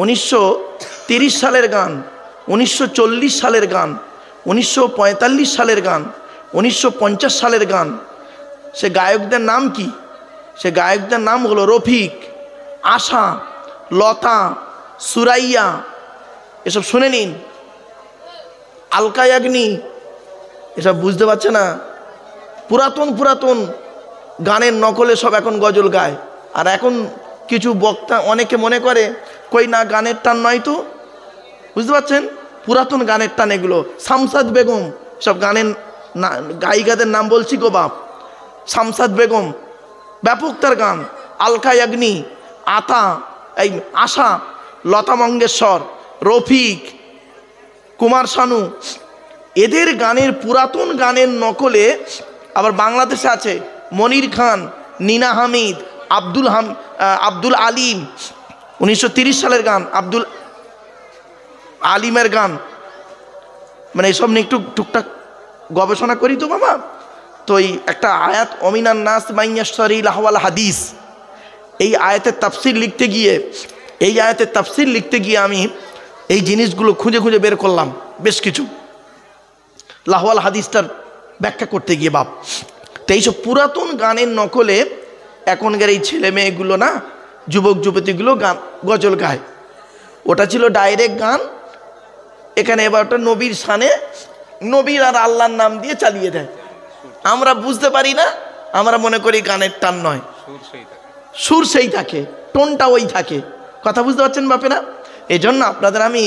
1930 সালের গান, 1940 সালের গান, 1945 সালের গান, 1950 সালের গান। সে গায়কদের নাম কি? সে গায়কদের নাম হলো রফিক, আশা, লতা, সুরাইয়া। এসব শুনে নিন। আলকা ইয়াগনি, এসব বুঝতে পারছে না। পুরাতন পুরাতন গানের নকলে সব এখন গজল গায়। আর এখন কিছু বক্তা অনেকে মনে করে কই না গানের টান নয় তো, বুঝতে পারছেন? পুরাতন গানের টান এগুলো। শামসাদ বেগম, সব গানের গায়িকাদের নাম বলছি গো বাপ। শামসাদ বেগম ব্যাপক তার গান। আলকা ইয়াগনি, এই আশা, লতা মঙ্গেশকর, রফিক, কুমার শানু, এদের গানের পুরাতন গানের নকলে আবার বাংলাদেশে আছে মনির খান, নিনা হামিদ, আব্দুল আলিম। 1930 সালের গান, আব্দুল আলিমের গান। মানে এইসব নিয়ে একটু টুকটাক গবেষণা করি তো বাবা। তো এই একটা আয়াত, অমিনান নাস মাইয়াশতারি লাহওয়াল হাদিস, এই আয়াতের তাফসির লিখতে গিয়ে আমি এই জিনিসগুলো খুঁজে খুঁজে বের করলাম বেশ কিছু, লাহওয়াল হাদিসটার ব্যাখ্যা করতে গিয়ে বাপ। তো এইসব পুরাতন গানের নকলে এখনকার এই ছেলে মেয়েগুলো না, যুবক যুবতীগুলো গান গজল গায়। ওটা ছিল ডাইরেক্ট গান। এখানে এবার ওটা নবীর শানে, নবীর আর আল্লাহর নাম দিয়ে চালিয়ে দেয়। আমরা বুঝতে পারি না, আমরা মনে করি গানের টান নয়, সুর সেই থাকে, টোনটা ওই থাকে। কথা বুঝতে পারছেন বাপেরা? এই জন্য আপনাদের আমি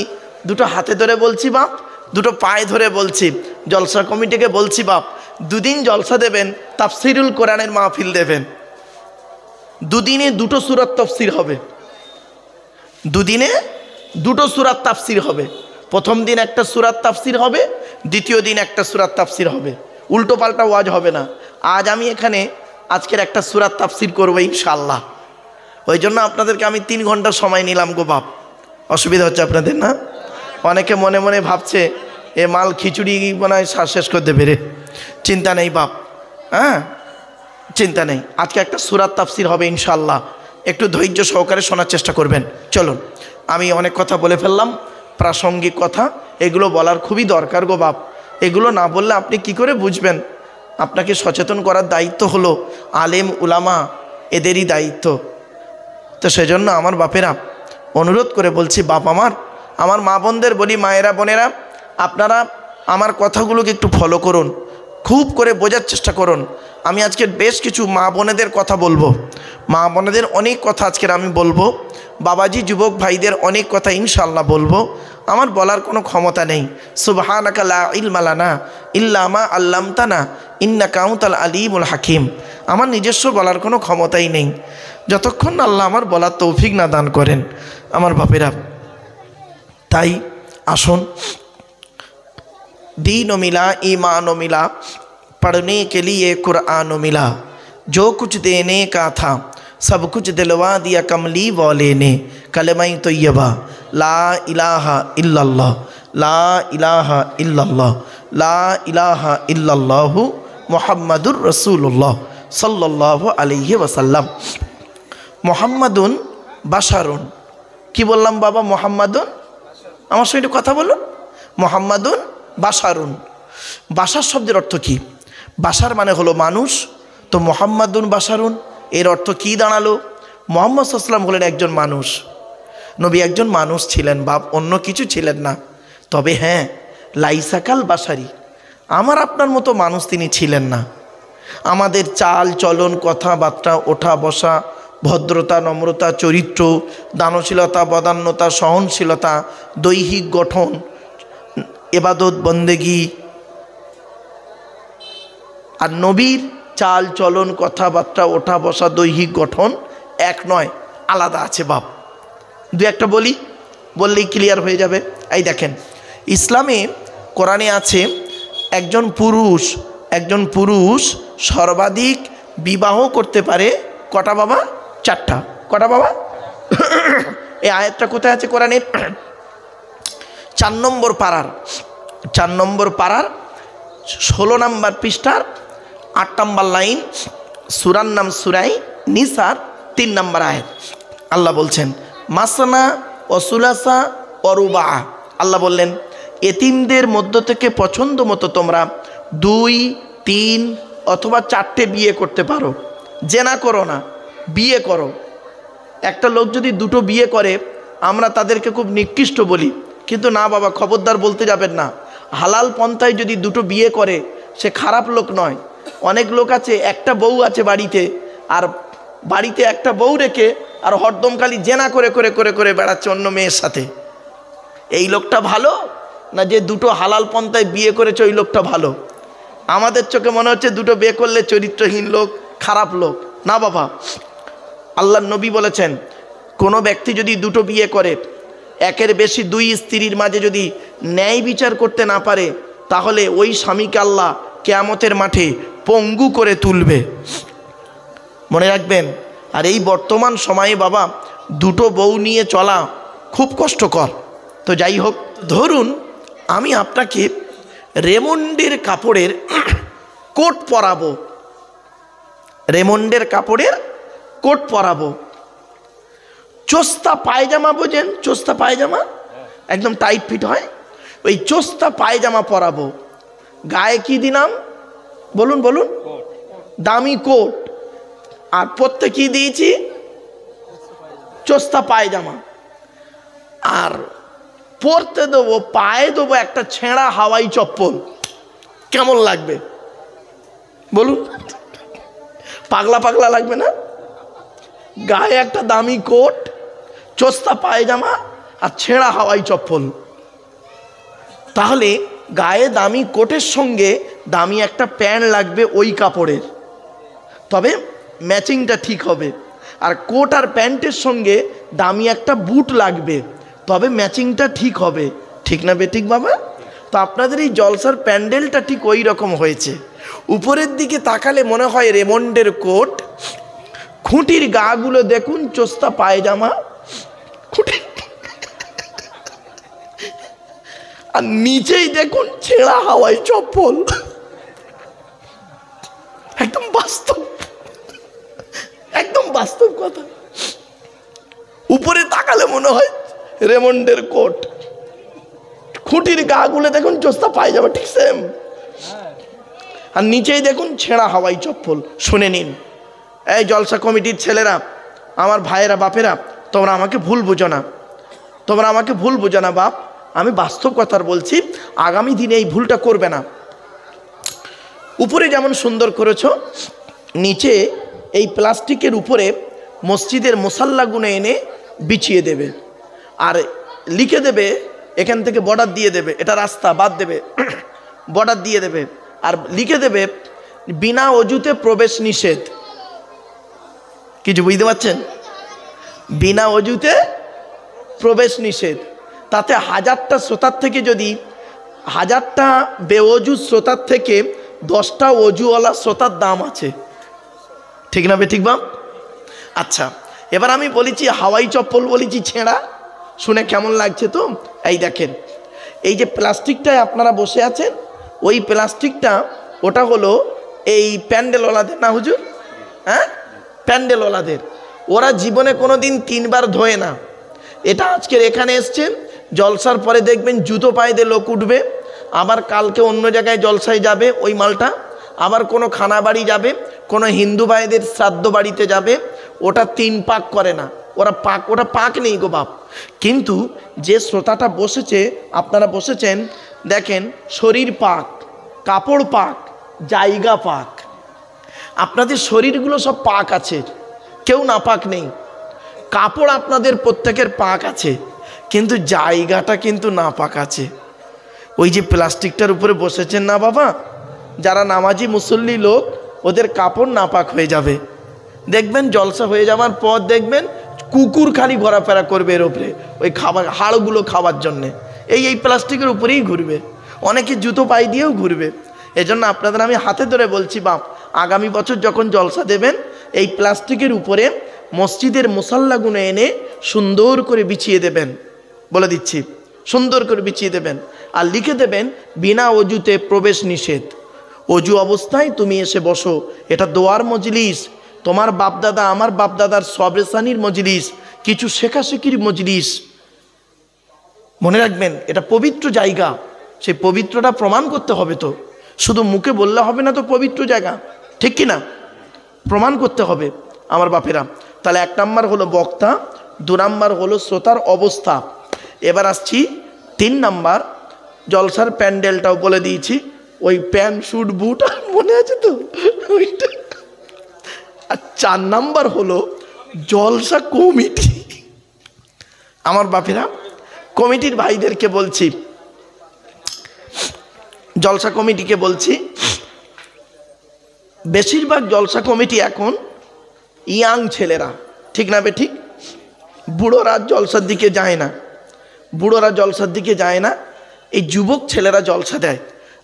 দুটো হাতে ধরে বলছি বাপ, দুটো পায়ে ধরে বলছি, জলসা কমিটিকে বলছি বাপ, দুদিন জলসা দেবেন, তাফসিরুল কোরআনের মাহফিল দেবেন। দুদিনে দুটো সূরাত তাফসির হবে, দুদিনে দুটো সূরাত তাফসির হবে। প্রথম দিন একটা সূরাত তাফসির হবে, দ্বিতীয় দিন একটা সূরাত তাফসির হবে। উল্টো পাল্টা ওয়াজ হবে না। আজ আমি এখানে আজকের একটা সূরাত তাফসির করবো ইনশাআল্লাহ। ওই জন্য আপনাদেরকে আমি 3 ঘন্টা সময় নিলাম গো বাপ। অসুবিধা হচ্ছে আপনাদের না? অনেকে মনে মনে ভাবছে এ মাল খিচুড়ি মনে হয় শেষ করতে পেরে। চিন্তা নেই বাপ, হ্যাঁ চিন্তা নেই। আজকে একটা সূরাত তাফসির হবে ইনশাআল্লাহ। একটু ধৈর্য সহকারে শোনার চেষ্টা করবেন। চলুন, আমি অনেক কথা বলে ফেললাম, প্রাসঙ্গিক কথা, এগুলো বলার খুবই দরকার গো বাপ। এগুলো না বললে আপনি কি করে বুঝবেন? আপনাকে সচেতন করার দায়িত্ব হলো আলেম উলামা, এদেরই দায়িত্ব। তো সেজন্য আমার বাপেরা অনুরোধ করে বলছি, বাপ আমার মা বোনদের বলি, মায়েরা বোনেরা, আপনারা আমার কথাগুলোকে একটু ফলো করুন, খুব করে বোঝার চেষ্টা করুন। আমি আজকে বেশ কিছু মা বোনেদের কথা বলবো, মা বোনেদের অনেক কথা আজকের আমি বলবো, বাবাজি যুবক ভাইদের অনেক কথা ইনশাআল্লাহ বলবো। আমার বলার কোনো ক্ষমতা নেই। সুবহানাকা লা ইলমা লানা ইল্লা মা আল্লামতানা ইন্নাকা আনতাল আলিমুল হাকিম। আমার নিজস্ব বলার কোনো ক্ষমতাই নেই, যতক্ষণ না আল্লাহ আমার বলার তৌফিক না দান করেন আমার বাপেরা। তাই আসুন, दीन मिला ईमान मिला, पढ़ने के लिए कुरान मिला, जो कुछ देने का था सब कुछ दिलवा दिया कमली वाले ने। कलमा तैयबा ला इलाहा इल्लल्लाह, ला इलाहा इल्लल्लाह, ला इलाहा इल्लल्लाहु मुहम्मदुर रसूलुल्लाह सल्लल्लाहु अलैहि वसल्लम। मुहम्मदुन बाशारुन, কি বললাম বাবা? মুহাম্মাদুন, আমার সঙ্গে কথা বলুন। মুহাম্মাদুন বাশারুন। বাশার শব্দের অর্থ কি? বাশার মানে হলো মানুষ। তো মুহাম্মাদুন বাশারুন এর অর্থ কি দাঁড়ালো? মুহাম্মদ সাল্লাল্লাহু আলাইহি ওয়াসাল্লাম হলেন একজন মানুষ। নবী একজন মানুষ ছিলেন বাপ, অন্য কিছু ছিলেন না। তবে হ্যাঁ, লাইসাকাল বাশারি, আমার আপনার মতো মানুষ তিনি ছিলেন না। আমাদের চাল চলন, কথাবার্তা, ওঠা বসা, ভদ্রতা, নম্রতা, চরিত্র, দানশীলতা, বদান্যতা, সহনশীলতা, দৈহিক গঠন, ইবাদত বন্দেগী, আর নবীর চাল চলন, কথাবার্তা, ওঠা বসা, দৈহিক গঠন এক নয়, আলাদা আছে বাপ। দু একটা বললেই ক্লিয়ার হয়ে যাবে। এই দেখেন, ইসলামে কোরআনে আছে একজন পুরুষ সর্বাধিক বিবাহ করতে পারে কটা বাবা? 4টা। কটা বাবা? এই আয়াতটা কোথায় আছে কোরআনের? 4 নম্বর পারার 16 নম্বর পৃষ্ঠার 8 নম্বর লাইন, সূরার নাম সূরায়ে নিসার 3 নম্বর আয়াত। আল্লাহ বলছেন, মাসনা অসুলাসা অরুবা। আল্লাহ বললেন এতিমদের মধ্য থেকে পছন্দ মতো তোমরা 2, 3 অথবা 4টে বিয়ে করতে পারো। জেনা করো না, বিয়ে করো। একটা লোক যদি 2টো বিয়ে করে আমরা তাদেরকে খুব নিকৃষ্ট বলি, কিন্তু না বাবা, খবরদার বলতে যাবেন না। হালাল পন্থায় যদি 2টো বিয়ে করে সে খারাপ লোক নয়। অনেক লোক আছে একটা বউ আছে বাড়িতে, আর বাড়িতে একটা বউ রেখে আর হরদম খালি জেনা করে করে করে করে বেড়াচ্ছে অন্য মেয়ের সাথে। এই লোকটা ভালো না যে 2টো হালাল পন্থায় বিয়ে করেছে ওই লোকটা ভালো? আমাদের চোখে মনে হচ্ছে 2টো বিয়ে করলে চরিত্রহীন লোক, খারাপ লোক। না বাবা, আল্লাহর নবী বলেছেন কোনো ব্যক্তি যদি 2টো বিয়ে করে, একের বেশি 2 স্ত্রীর মাঝে যদি ন্যায় বিচার করতে না পারে, তাহলে ওই স্বামীকে আল্লাহ কিয়ামতের মাঠে পঙ্গু করে তুলবে। মনে রাখবেন। আর এই বর্তমান সময়ে বাবা 2টো বউ নিয়ে চলা খুব কষ্টকর। তো যাই হোক, ধরুন আমি আপনাকে রেমন্ডের কাপড়ের কোট পরাবো, রেমন্ডের কাপড়ের কোট পরাবো। চোস্তা পায়জামা বোঝেন? চোস্তা পায়জামা একদম টাইট ফিট হয়, ওই চোস্তা পায়জামা পরাবো। গায়ে কি দিলাম বলুন বলুন? দামি কোট। আর পরতে কি দিয়েছি? চোস্তা পায়জামা। আর পরতে দেবো, পায়ে দেবো একটা ছেঁড়া হাওয়াই চপ্পল। কেমন লাগবে বলুন? পাগলা পাগলা লাগবে না? গায়ে একটা দামি কোট, চোস্তা পায়জামা আর ছেঁড়া হাওয়াই চপ্পল। তাহলে গায়ে দামি কোটের সঙ্গে দামি একটা প্যান্ট লাগবে ওই কাপড়ের, তবে ম্যাচিংটা ঠিক হবে। আর কোট আর প্যান্টের সঙ্গে দামি একটা বুট লাগবে, তবে ম্যাচিংটা ঠিক হবে। ঠিক না বেঠিক বাবা? তো আপনাদের এই জলসার প্যান্ডেলটা ঠিক ওই রকম হয়েছে। উপরের দিকে তাকালে মনে হয় রেমন্ডের কোট, খুঁটির গাগুলো দেখুন চোস্তা পায়জামা, খুঁটি আর নিচেই দেখুন ছেঁড়া হাওয়াই চপ্পল। একদম বাস্তব, একদম বাস্তব কথা। উপরে তাকালে মনে হয় রেমন্ডের কোট, খুঁটির গাগুলো দেখুন চোস্তা পায়জামা, ঠিক সেম। আর নিচেই দেখুন ছেঁড়া হাওয়াই চপ্পল। শুনে নিন, এই জলসা কমিটির ছেলেরা, আমার ভাইয়েরা, বাপেরা, তোমরা আমাকে ভুল বুঝো না, তোমরা আমাকে ভুল বুঝো না বাপ, আমি বাস্তব কথার বলছি। আগামী দিনে এই ভুলটা করবে না। উপরে যেমন সুন্দর করেছো, নিচে এই প্লাস্টিকের উপরে মসজিদের মুসাল্লাগুলো এনে বিছিয়ে দেবে, আর লিখে দেবে, এখান থেকে বর্ডার দিয়ে দেবে, এটা রাস্তা বাদ দেবে, বর্ডার দিয়ে দেবে, আর লিখে দেবে বিনা অজুতে প্রবেশ নিষেধ। কিছু বুঝতে পারছেন? বিনা অজুতে প্রবেশ নিষেধ। তাতে 1000টা শ্রোতার থেকে যদি 1000টা বেঅজু শ্রোতার থেকে 10টা অজুওয়ালা শ্রোতার দাম আছে। ঠিক না ঠিক বাপ? আচ্ছা, এবার আমি বলেছি হাওয়াই চপ্পল, বলেছি ছেঁড়া। শুনে কেমন লাগছে? তো এই দেখেন, এই যে প্লাস্টিকটায় আপনারা বসে আছেন, ওই প্লাস্টিকটা ওটা হলো এই প্যান্ডেলওয়ালাদের, না হুজুর? হ্যাঁ, প্যান্ডেলওয়ালাদের। ওরা জীবনে কোনো দিন 3 বার ধোয় না। এটা আজকের এখানে এসছেন, জলসার পরে দেখবেন জুতো পায়ে দিয়ে লোক উঠবে, আবার কালকে অন্য জায়গায় জলসায় যাবে ওই মালটা, আবার কোনো খানা বাড়ি যাবে, কোনো হিন্দু ভাইদের শ্রাদ্ধ বাড়িতে যাবে, ওটা 3 পাক করে না। ওটা পাক নেই গো বাপ। কিন্তু যে শ্রোতাটা বসেছে, আপনারা বসেছেন, দেখেন শরীর পাক, কাপড় পাক, জায়গা পাক। আপনাদের শরীরগুলো সব পাক আছে, কেউ না পাক নেই। কাপড় আপনাদের প্রত্যেকের পাক আছে, কিন্তু জায়গাটা কিন্তু না পাক আছে। ওই যে প্লাস্টিকটার উপরে বসেছেন না বাবা, যারা নামাজি মুসল্লি লোক, ওদের কাপড় নাপাক হয়ে যাবে। দেখবেন জলসা হয়ে যাওয়ার পর দেখবেন কুকুর খালি ঘোরাফেরা করবে এর উপরে, ওই খাবার হাড়গুলো খাওয়ার জন্যে। এই প্লাস্টিকের উপরেই ঘুরবে, অনেকে জুতো পায়ে দিয়েও ঘুরবে। এজন্য আপনাদের আমি হাতে ধরে বলছি বাপ, আগামী বছর যখন জলসা দেবেন, এই প্লাস্টিকের উপরে মসজিদের মুসাল্লাগুলো এনে সুন্দর করে বিছিয়ে দেবেন, বলে দিচ্ছি, সুন্দর করে বিছিয়ে দেবেন, আর লিখে দেবেন বিনা অজুতে প্রবেশ নিষেধ। অজু অবস্থায় তুমি এসে বসো, এটা দোয়ার মজলিস, তোমার বাপদাদা আমার বাপদাদার সবরেসানির মজলিস, কিছু শেখাশেখির মজলিস। মনে রাখবেন এটা পবিত্র জায়গা, সেই পবিত্রটা প্রমাণ করতে হবে। তো শুধু মুখে বললে হবে না, তো পবিত্র জায়গা, ঠিক কি না? প্রমাণ করতে হবে আমার বাপেরা। তাহলে 1 নাম্বার হলো বক্তা, 2 নাম্বার হলো শ্রোতার অবস্থা। এবার আসছি 3 নাম্বার, জলসার প্যান্ডেলটাও বলে দিয়েছি, ওই প্যান্ট শুট বুট মনে আছে তো ওইটা। আর 4 নাম্বার হলো জলসা কমিটি। আমার বাপেরা, কমিটির ভাইদেরকে বলছি, জলসা কমিটিকে বলছি, বেশিরভাগ জলসা কমিটি এখন ইয়াং ছেলেরা, ঠিক না ঠিক? বুড়োরা জলসার দিকে যায় না, বুড়োরা জলসার দিকে যায় না, এই যুবক ছেলেরা জলসা দেয়।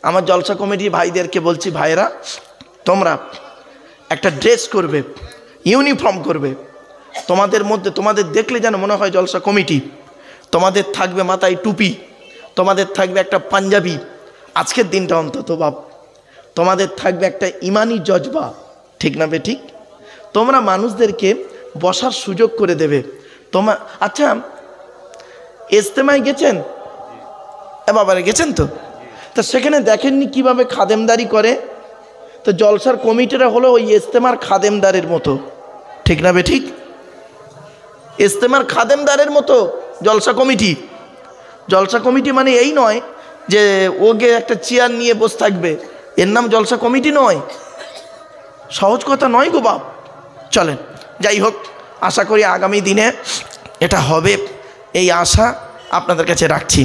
আমার জলসা কমিটির ভাইদেরকে বলছি, ভাইরা তোমরা একটা ড্রেস করবে, ইউনিফর্ম করবে, তোমাদের মধ্যে তোমাদের দেখলে যেন মনে হয় জলসা কমিটি। তোমাদের থাকবে মাথায় টুপি, তোমাদের থাকবে একটা পাঞ্জাবি, আজকের দিনটা অন্তত বাপ, তোমাদের থাকবে একটা ইমানি জজবা, ঠিক না ঠিক? তোমরা মানুষদেরকে বসার সুযোগ করে দেবে। তোমার আচ্ছা ইজতেমায় গেছেন? বাবারে গেছেন তো? তা সেখানে দেখেননি কিভাবে খাদেমদারি করে? তো জলসার কমিটিরা হলো ওই ইজতেমার খাদেমদারের মতো, ঠিক না ঠিক? ইজতেমার খাদেমদারের মতো জলসা কমিটি। জলসা কমিটি মানে এই নয় যে ওকে একটা চেয়ার নিয়ে বসে থাকবে, এর নাম জলসা কমিটি নয়, সহজ কথা নয় গো বাপ। চলেন, যাই হোক, আশা করি আগামী দিনে এটা হবে, এই আশা আপনাদের কাছে রাখছি।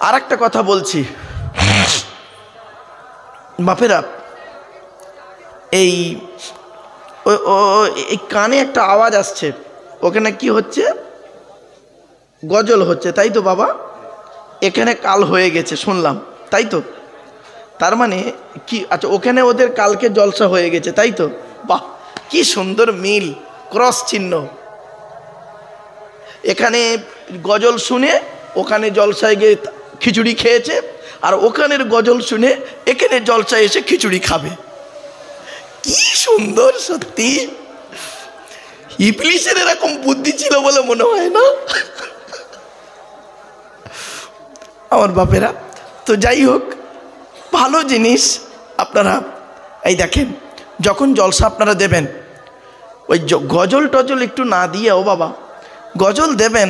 আর একটা কথা বলছি বাপেরা, এই কানে একটা আওয়াজ আসছে, ওখানে কি হচ্ছে? গজল হচ্ছে, তাই তো বাবা? এখানে কাল হয়ে গেছে শুনলাম, তাই তো? তার মানে কি? আচ্ছা, ওখানে ওদের কালকে জলসা হয়ে গেছে, তাই তো? বাহ, কি সুন্দর মিল, ক্রস চিহ্ন। এখানে গজল শুনে ওখানে জলসায় গিয়ে খিচুড়ি খেয়েছে, আর ওখানের গজল শুনে এখানে জলসায় এসে খিচুড়ি খাবে। কি সুন্দর! সত্যি ইবলিসের এরকম বুদ্ধি ছিল বলে মনে হয় না আমার বাপেরা। তো যাই হোক, ভালো জিনিস। আপনারা এই দেখেন, যখন জলসা আপনারা দেবেন, ওই গজল টজল একটু না দিয়ে, ও বাবা গজল দেবেন,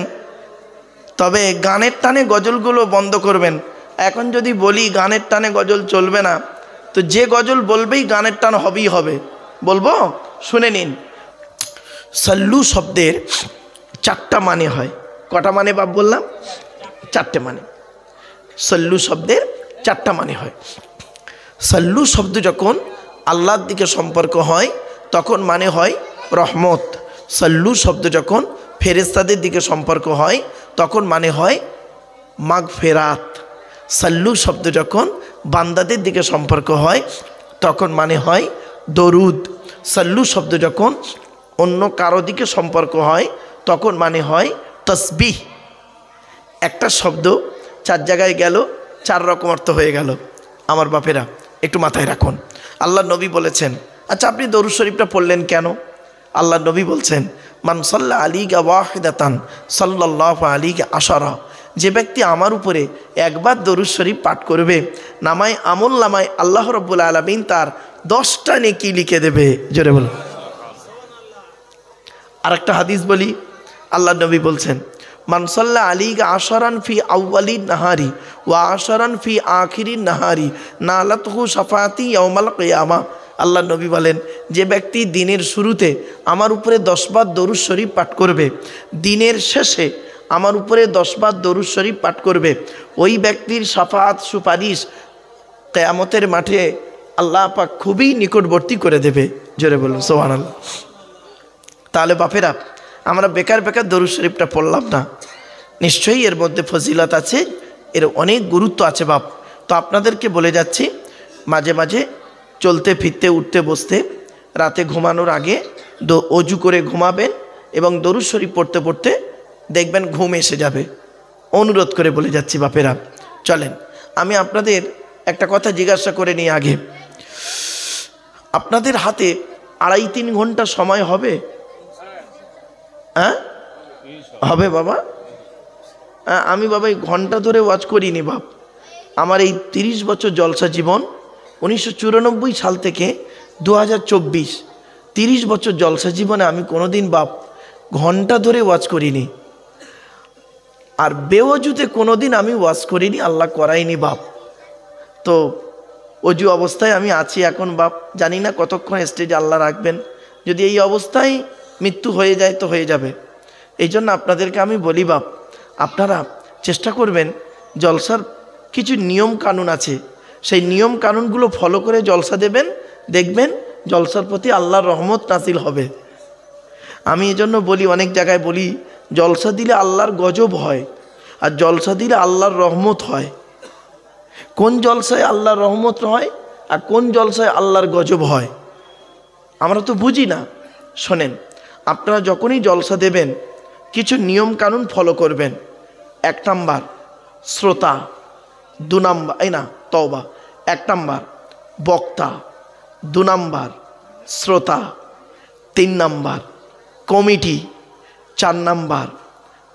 তবে গানের টানে গজলগুলো বন্ধ করবেন। এখন যদি বলি গানের টানে গজল চলবে না, তো যে গজল বলবেই গানের টান হবেই হবে। বলবো, শুনে নিন। সল্লু শব্দের 4টা মানে হয়। কটা মানে বাপ বললাম? 4টে মানে। সল্লু শব্দের 4টা মানে হয়। সল্লু শব্দ যখন আল্লাহর দিকে সম্পর্ক হয় তখন মানে হয় রহমত। সল্লু শব্দ যখন ফেরেশতাদের দিকে সম্পর্ক হয় তখন মানে হয় মাগফিরাত। সল্লু শব্দ যখন বান্দাদের দিকে সম্পর্ক হয় তখন মানে হয় দরুদ। সল্লু শব্দ যখন অন্য কারো দিকে সম্পর্ক হয় তখন মানে হয় তসবিহ। একটা শব্দ 4 জায়গায় গেল, 4 রকম অর্থ হয়ে গেল। আমার বাপেরা একটু মাথায় রাখুন। আল্লাহ নবী বলেছেন, আচ্ছা আপনি দরুদ শরীফটা পড়লেন কেন? আল্লাহ নবী বলছেন, মান সাল্লা আলাইকা ওয়াহিদাতান সাল্লাল্লাহু আলাইহি আশারা। যে ব্যক্তি আমার উপরে একবার দরুদ শরীফ পাঠ করবে, নামায় আমল নামায় আল্লাহ রাব্বুল আলামিন তার 10টা নেকি লিখে দেবে। জোরে বলো। আরেকটা হাদিস বলি, আল্লাহ নবী বলছেন, মান সাল্লা আলাইকা আশারান ফি আউয়ালিন নাহারি ওয়া আশারান ফি আখিরিন নাহারি নালাতহু শাফাআতি ইয়াউমাল কিয়ামা। আল্লাহ নবী বলেন, যে ব্যক্তি দিনের শুরুতে আমার উপরে 10 বার দরুদ শরীফ পাঠ করবে, দিনের শেষে আমার উপরে 10 বার দরুদ শরীফ পাঠ করবে, ওই ব্যক্তির শাফাআত সুপারিশ কিয়ামতের মাঠে আল্লাহ পাক খুবই নিকটবর্তী করে দেবে। জোরে বলুন সুবহানাল্লাহ। তাহলে বাপেরা, আমরা বেকার বেকার দরুদ শরীফটা পড়লাম না, নিশ্চয়ই এর মধ্যে ফজিলত আছে, এর অনেক গুরুত্ব আছে বাপ। তো আপনাদেরকে বলে যাচ্ছি, মাঝে মাঝে চলতে ফিরতে উঠতে বসতে, রাতে ঘুমানোর আগে অজু করে ঘুমাবেন এবং দরুদ শরীফ পড়তে পড়তে দেখবেন ঘুম এসে যাবে। অনুরোধ করে বলে যাচ্ছি বাপেরা। চলেন, আমি আপনাদের একটা কথা জিজ্ঞাসা করে নিই আগে, আপনাদের হাতে 2.5-3 ঘন্টা সময় হবে? হ্যাঁ হবে বাবা? আমি বাবা এই ঘন্টা ধরে ওয়াজ করিনি বাপ। আমার এই 30 বছর জলসা জীবন, 1994 সাল থেকে 2024, 30 বছর জলসা জীবনে আমি কোনোদিন বাপ ঘন্টা ধরে ওয়াজ করিনি। আর বেওয়াজুতে কোনোদিন আমি ওয়াজ করিনি, আল্লাহ করাইনি বাপ। তো অজু অবস্থায় আমি আছি এখন বাপ, জানি না কতক্ষণ স্টেজে আল্লাহ রাখবেন। যদি এই অবস্থায় মৃত্যু হয়ে যায় তো হয়ে যাবে। এই জন্য আপনাদেরকে আমি বলি বাপ, আপনারা চেষ্টা করবেন, জলসার কিছু নিয়ম কানুন আছে, সেই নিয়ম কানুনগুলো ফলো করে জলসা দেবেন, দেখবেন জলসার প্রতি আল্লাহর রহমত নাজিল হবে। আমি এজন্য বলি, অনেক জায়গায় বলি, জলসা দিলে আল্লাহর গজব হয় আর জলসা দিলে আল্লাহর রহমত হয়। কোন জলসায় আল্লাহর রহমত হয় আর কোন জলসায় আল্লাহর গজব হয় আমরা তো বুঝি না। শোনেন, আপনারা যখনই জলসা দেবেন কিছু নিয়ম কানুন ফলো করবেন। 1 নাম্বার শ্রোতা, 2 নাম্বার তওবা, 1 নাম্বার বক্তা, 2 নাম্বার শ্রোতা, 3 নাম্বার কমিটি, 4 নাম্বার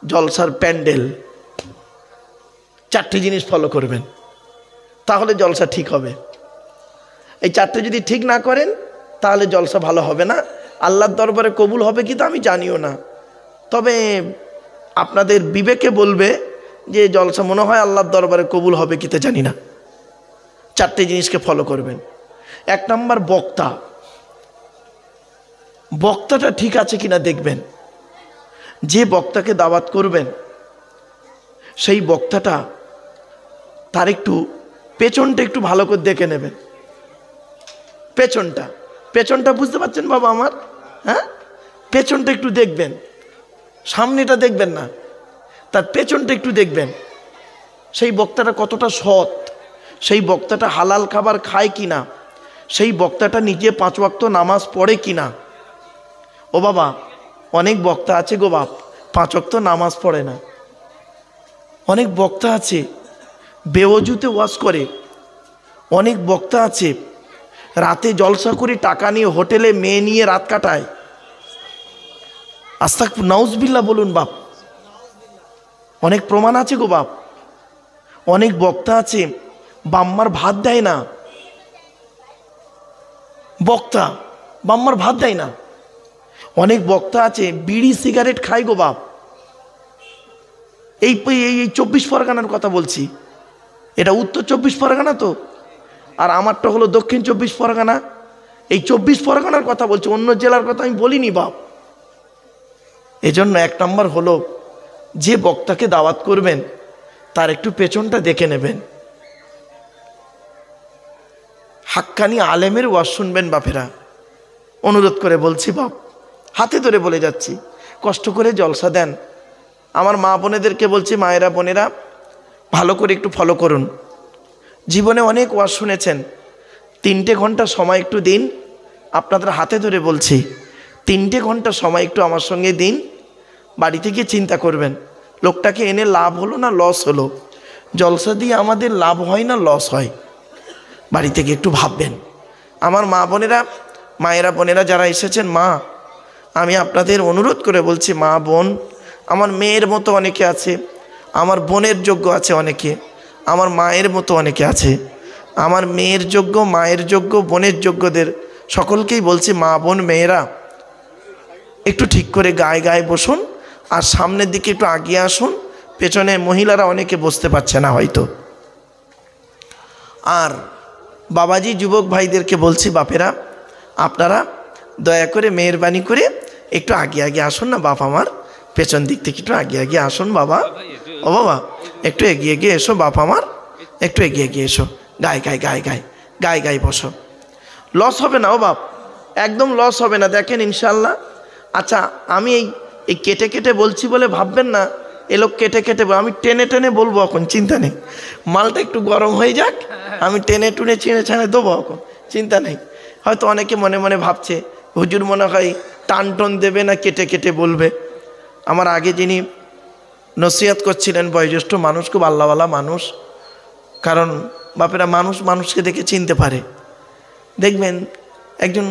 জলসার প্যান্ডেল। 4টে জিনিস ফলো করবেন, তাহলে জলসা ঠিক হবে। এই 4টে যদি ঠিক না করেন তাহলে জলসা ভালো হবে না। আল্লাহর দরবারে কবুল হবে কি তা আমি জানিও না, তবে আপনাদের বিবেকে বলবে যে জলসা মনে হয় আল্লাহর দরবারে কবুল হবে কি তা জানি না। 4টে জিনিসকে ফলো করবেন। 1 নাম্বার বক্তা, বক্তাটা ঠিক আছে কিনা দেখবেন। যে বক্তাকে দাওয়াত করবেন সেই বক্তাটা তার একটু পেছনটা একটু ভালো করে দেখে নেবেন। পেছনটা বুঝতে পারছেন বাবা আমার? হ্যাঁ, পেছনটা একটু দেখবেন, সামনেটা দেখবেন না, তার পেছনটা একটু দেখবেন। সেই বক্তাটা কতটা সৎ, সেই বক্তাটা হালাল খাবার খায় কিনা, সেই বক্তাটা নিজে 5 ওয়াক্ত নামাজ পড়ে কিনা। ও বাবা, অনেক বক্তা আছে গো বাপ 5 ওয়াক্ত নামাজ পড়ে না। অনেক বক্তা আছে বেওয়াজুতে ওয়াজ করে। অনেক বক্তা আছে রাতে জলসা করে টাকা নিয়ে হোটেলে মেয়ে নিয়ে রাত কাটায়। আস্তাক নাউজবিল্লাহ বলুন বাপ, অনেক প্রমাণ আছে গো বাপ। অনেক বক্তা আছে বাম্মার ভাত দেয় না, বক্তা বাম্মার ভাত দেয় না। অনেক বক্তা আছে বিড়ি সিগারেট খায় গো বাপ। এই 24 পরগনার কথা বলছি, এটা উত্তর 24 পরগনা তো, আর আমারটা হলো দক্ষিণ 24 পরগনা। এই 24 পরগনার কথা বলছি, অন্য জেলার কথা আমি বলিনি বাপ। এজন্য 1 নাম্বার হলো, যে বক্তাকে দাওয়াত করবেন তার একটু পেছনটা দেখে নেবেন। হাক্কানি আলেমের ওয়াজ শুনবেন বাপেরা, অনুরোধ করে বলছি বাপ, হাতে ধরে বলে যাচ্ছি, কষ্ট করে জলসা দেন। আমার মা বোনেদেরকে বলছি, মায়েরা বোনেরা ভালো করে একটু ফলো করুন। জীবনে অনেক ওয়াজ শুনেছেন, 3টে ঘন্টা সময় একটু দিন। আপনাদের হাতে ধরে বলছি, 3টে ঘন্টা সময় একটু আমার সঙ্গে দিন। বাড়িতে গিয়ে চিন্তা করবেন, লোকটাকে এনে লাভ হলো না লস হলো। জলসা দিয়ে আমাদের লাভ হয় না লস হয়, বাড়ি থেকে একটু ভাববেন। আমার মা বোনেরা, মায়েরা বোনেরা যারা এসেছেন, মা আমি আপনাদের অনুরোধ করে বলছি, মা বোন, আমার মেয়ের মতো অনেকে আছে, আমার বোনের যোগ্য আছে অনেকে, আমার মায়ের মতো অনেকে আছে। আমার মেয়ের যোগ্য, মায়ের যোগ্য, বোনের যোগ্যদের সকলকেই বলছি, মা বোন মেয়েরা একটু ঠিক করে গায়ে গায়ে বসুন, আর সামনের দিকে একটু আগিয়ে আসুন। পেছনে মহিলারা অনেকে বসতে পারছে না হয়তো। আর বাবাজি যুবক ভাইদেরকে বলছি, বাপেরা আপনারা দয়া করে মেহরবানি করে একটু আগে আগে আসুন না বাপ আমার, পেছন দিক থেকে একটু আগে আগে আসুন বাবা। ও বাবা একটু এগিয়ে এগিয়ে এসো বাপ আমার, একটু এগিয়ে এগিয়ে এসো, গায়ে গায়ে গায়ে গায়ে গায়ে গায়ে বসো। লস হবে না ও বাপ, একদম লস হবে না, দেখেন ইনশাল্লাহ। আচ্ছা, আমি এই কেটে কেটে বলছি বলে ভাববেন না এ লোক কেটে কেটে, আমি টেনে টেনে বলবো এখন, চিন্তা নেই। মালটা একটু গরম হয়ে যাক, আমি টেনে টুনে ছিঁড়ে ছাড়ে দেবো এখন, চিন্তা নেই। হয়তো অনেকে মনে মনে ভাবছে হুজুর মনে হয় টান টন দেবে না কেটে কেটে বলবে। আমার আগে যিনি নসিহত করছিলেন বয়োজ্যেষ্ঠ মানুষ, খুব আল্লাহওয়ালা মানুষ। কারণ বাপেরা মানুষ মানুষকে দেখে চিনতে পারে। দেখবেন একজন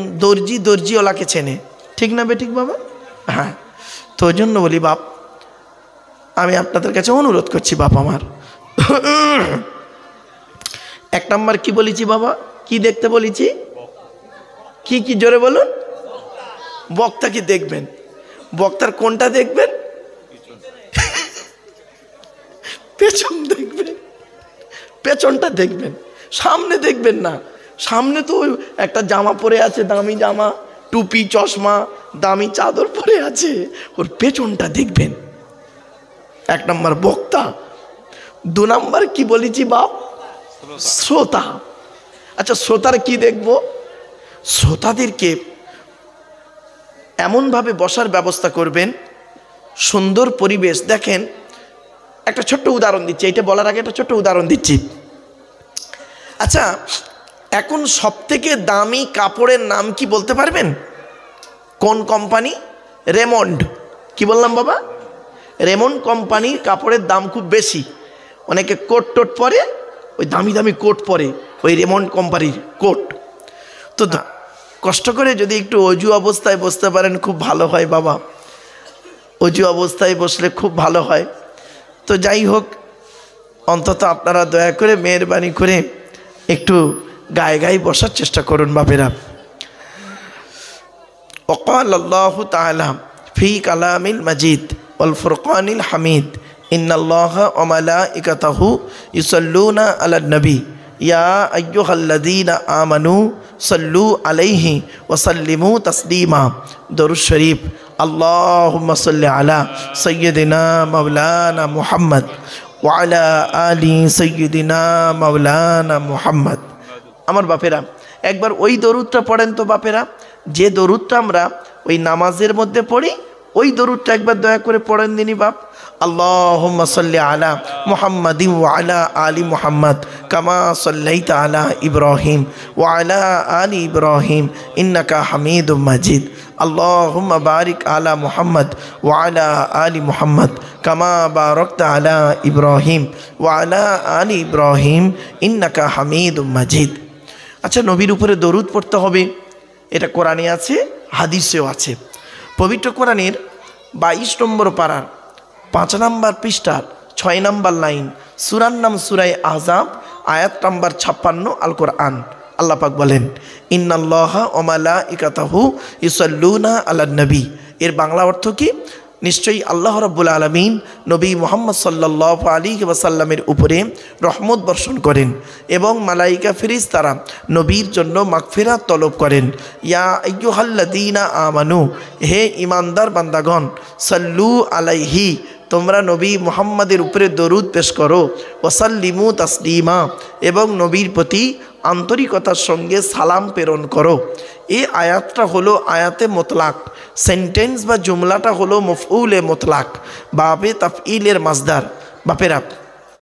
দর্জিওয়ালাকে চেনে, ঠিক না বেঠিক বাবা? হ্যাঁ, তো ওই জন্য বলি বাপ, আমি আপনাদের কাছে অনুরোধ করছি বাপ আমার, 1 নম্বর কি বলেছি বাবা, কি দেখতে বলেছি, কি জোরে বলুন, বক্তা কি দেখবেন, বক্তার কোনটা দেখবেন, পেছন দেখবেন, পেছনটা দেখবেন, সামনে দেখবেন না। সামনে তো একটা জামা পরে আছে, দামি জামা, টুপি চশমা, দামি চাদর পরে আছে, ওর পেছনটা দেখবেন। 1 নম্বর বক্তা। 2 নম্বর কি বলেছি বাপ, শ্রোতা। আচ্ছা শ্রোতার কি দেখব, শ্রোতাদেরকে এমনভাবে বসার ব্যবস্থা করবেন, সুন্দর পরিবেশ। দেখেন একটা ছোট্ট উদাহরণ দিচ্ছি, এইটা বলার আগে একটা ছোট্ট উদাহরণ দিচ্ছি। আচ্ছা এখন সবথেকে দামি কাপড়ের নাম কি বলতে পারবেন, কোন কোম্পানি? রেমন্ড। কি বললাম বাবা, রেমন্ড কোম্পানির কাপড়ের দাম খুব বেশি। অনেকে কোট টোট পরে, ওই দামি দামি কোট পরে, ওই রেমন্ড কোম্পানির কোট। তো কষ্ট করে যদি একটু অজু অবস্থায় বসতে পারেন খুব ভালো হয় বাবা, অজু অবস্থায় বসলে খুব ভালো হয়। তো যাই হোক, অন্তত আপনারা দয়া করে মেহরবানি করে একটু গায়ে গায়ে বসার চেষ্টা করুন বাপেরা। وقال الله تعالى في كلام المجيد والفرقان الحميد إن الله وملائكته يصلون على النبي يا أيها الذين آمنوا صلوا عليه وسلموا تسليما। درود شريف اللهم صل على سيدنا مولانا محمد وعلى آل سيدنا مولانا محمد। আমার বাপেরা একবার ওই দরুদটা পড়েন তো বাপেরা, যে দরুদটা আমরা ওই নামাজের মধ্যে পড়ি, ওই দরুদটা একবার দয়া করে পড়েন দিনি বাপ। আল্লাহুম্মা সাল্লি আলা মুহাম্মাদিন ওয়া আলা আলি মুহাম্মাদ কামা সাল্লাইতা আলা ইব্রাহিম ওয়া আলা আলি ইব্রাহিম ইন্নাকা হামিদুম মাজিদ। আল্লাহুম্মা বারিক আলা মুহাম্মাদ ওয়া আলা আলি মুহাম্মাদ কামা বারাকতা আলা ইব্রাহিম ওয়া আলা আলি ইব্রাহিম ইন্নাকা হামিদুম মাজিদ। আচ্ছা নবীর উপরে দরুদ পড়তে হবে, এটা কোরআনে আছে, হাদিসেও আছে। পবিত্র কোরআনের 22 নম্বর পারার 5 নম্বর পৃষ্ঠার 6 নম্বর লাইন, সূরার নাম সূরায়ে আহজাব, আয়াত নম্বর 56, আল কোরআন। আল্লাহ পাক বলেন ইন্নাল্লাহা ওয়া মালাইকাতাহু ইউসাল্লুনা আলান নবী। এর বাংলা অর্থ কি? নিশ্চয়ই আল্লাহ রাব্বুল আলামিন নবী মুহাম্মদ সাল্লাল্লাহু আলাইহি ওয়াসাল্লামের উপরে রহমত বর্ষণ করেন এবং মালাইকা ফেরেশতারা নবীর জন্য মাগফিরাত তলব করেন। ইয়া আইয়ুহাল্লাযীনা আমানু, হে ঈমানদার বান্দাগণ, সাল্লু আলাইহি, তোমরা নবী মুহাম্মাদের উপরে দরুদ পেশ করো, ওয়াসাল্লিমু তাসলিমা, এবং নবীর প্রতি আন্তরিকতার সঙ্গে সালাম প্রেরণ করো। এই আয়াতটা হলো আয়াতে মুতলাক, সেন্টেন্স বা জুমলাটা হলো মফউলে মুতলাক, বাবে তাফইলের মাজদার। বাপেরা